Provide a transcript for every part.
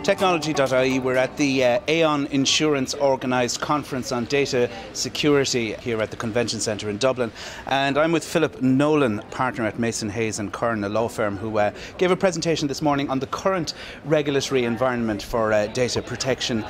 Technology.ie, we're at the Aon Insurance organised conference on data security here at the Convention Centre in Dublin, and I'm with Philip Nolan, partner at Mason Hayes and Curran, a law firm, who gave a presentation this morning on the current regulatory environment for data protection.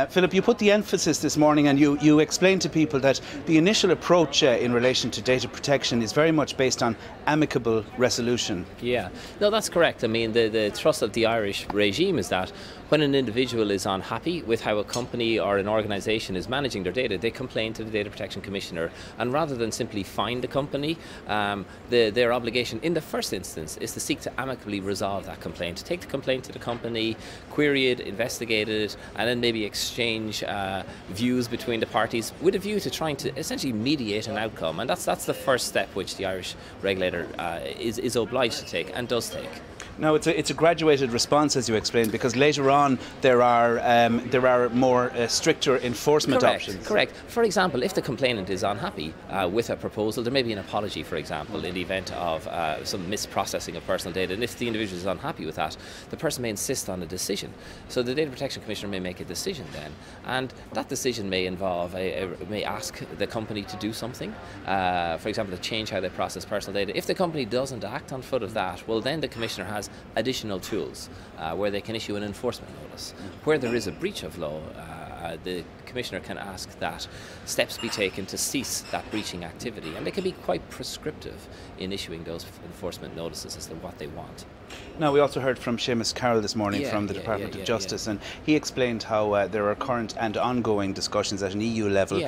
Philip, you put the emphasis this morning and you explained to people that the initial approach in relation to data protection is very much based on amicable resolution. Yeah, no, that's correct. I mean, the thrust of the Irish regime is that when an individual is unhappy with how a company or an organisation is managing their data, they complain to the Data Protection Commissioner, and rather than simply fine the company, their obligation in the first instance is to seek to amicably resolve that complaint, to take the complaint to the company, query it, investigate it, and then maybe exchange views between the parties with a view to trying to essentially mediate an outcome. And that's the first step which the Irish regulator is obliged to take and does take. Now, it's a graduated response, as you explained, because later on there are more stricter enforcement options. Correct. For example, if the complainant is unhappy with a proposal, there may be an apology, for example, in the event of some misprocessing of personal data. And if the individual is unhappy with that, the person may insist on a decision. So the Data Protection Commissioner may make a decision then, and that decision may involve may ask the company to do something. For example, to change how they process personal data. If the company doesn't act on foot of that, well, then the Commissioner has additional tools where they can issue an enforcement notice. Where there is a breach of law, the Commissioner can ask that steps be taken to cease that breaching activity, and they can be quite prescriptive in issuing those enforcement notices as to what they want. Now, we also heard from Séamus Carroll this morning from the Department of Justice, and he explained how there are current and ongoing discussions at an EU level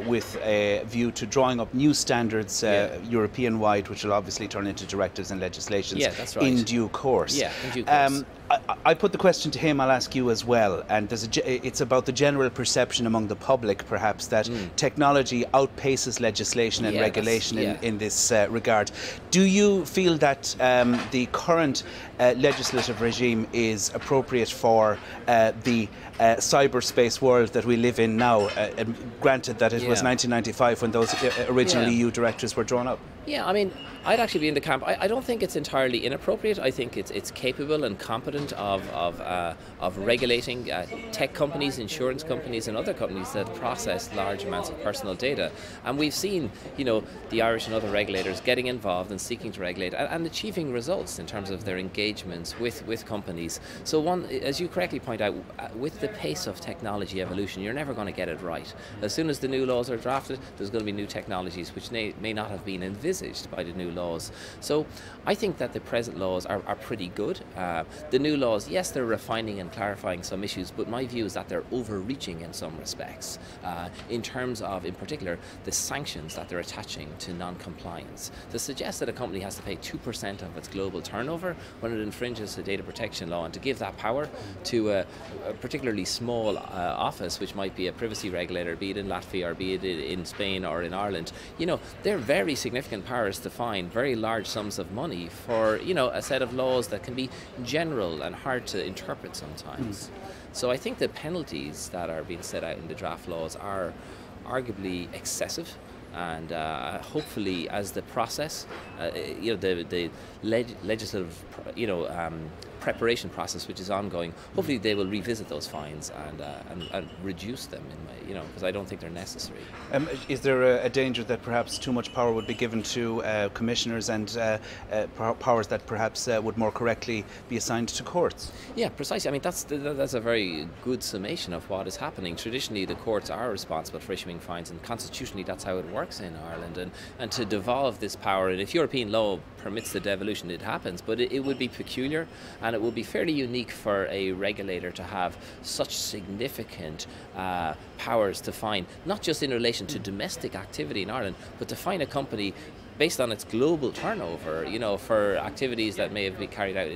with a view to drawing up new standards European-wide, which will obviously turn into directives and legislations in due course. Yeah, in due course. I put the question to him, I'll ask you as well, and it's about the general perception among the public, perhaps, that technology outpaces legislation and regulation in this regard. Do you feel that the current legislative regime is appropriate for the cyberspace world that we live in now, granted that it was 1995 when those original EU directives were drawn up? Yeah, I mean, I'd actually be in the camp. I don't think it's entirely inappropriate. I think it's capable and competent of regulating tech companies, insurance companies, and other companies that process large amounts of personal data. And we've seen, the Irish and other regulators getting involved and seeking to regulate and achieving results in terms of their engagements with companies. So one, as you correctly point out, with the pace of technology evolution, you're never going to get it right. As soon as the new laws are drafted, there's going to be new technologies which may not have been envisaged by the new laws. So I think that the present laws are pretty good. The new laws, yes, they're refining and clarifying some issues, but my view is that they're overreaching in some respects in terms of, in particular, the sanctions that they're attaching to non-compliance. To suggest that a company has to pay 2% of its global turnover when it infringes the data protection law, and to give that power to a particularly small office, which might be a privacy regulator, be it in Latvia or be it in Spain or in Ireland, they're very significant powers to fine very large sums of money for a set of laws that can be general and hard to interpret sometimes. So I think the penalties that are being set out in the draft laws are arguably excessive, and hopefully as the process, the legislative preparation process which is ongoing, hopefully they will revisit those fines and reduce them, because I don't think they're necessary. Is there a danger that perhaps too much power would be given to commissioners and powers that perhaps would more correctly be assigned to courts? Yeah, precisely. I mean, that's a very good summation of what is happening. Traditionally, the courts are responsible for issuing fines, and constitutionally that's how it works in Ireland. And to devolve this power, and if European law permits the devolution, it happens, but it would be peculiar, and it would be fairly unique for a regulator to have such significant powers to fine, not just in relation to domestic activity in Ireland, but to fine a company based on its global turnover, for activities that may have been carried out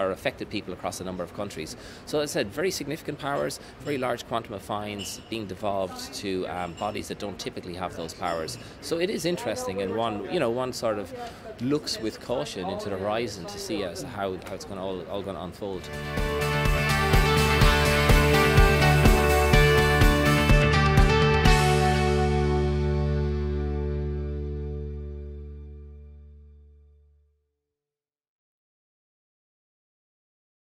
or affected people across a number of countries. So as I said, very significant powers, very large quantum of fines being devolved to bodies that don't typically have those powers. So it is interesting, and one sort of looks with caution into the horizon to see as how it's all going to unfold.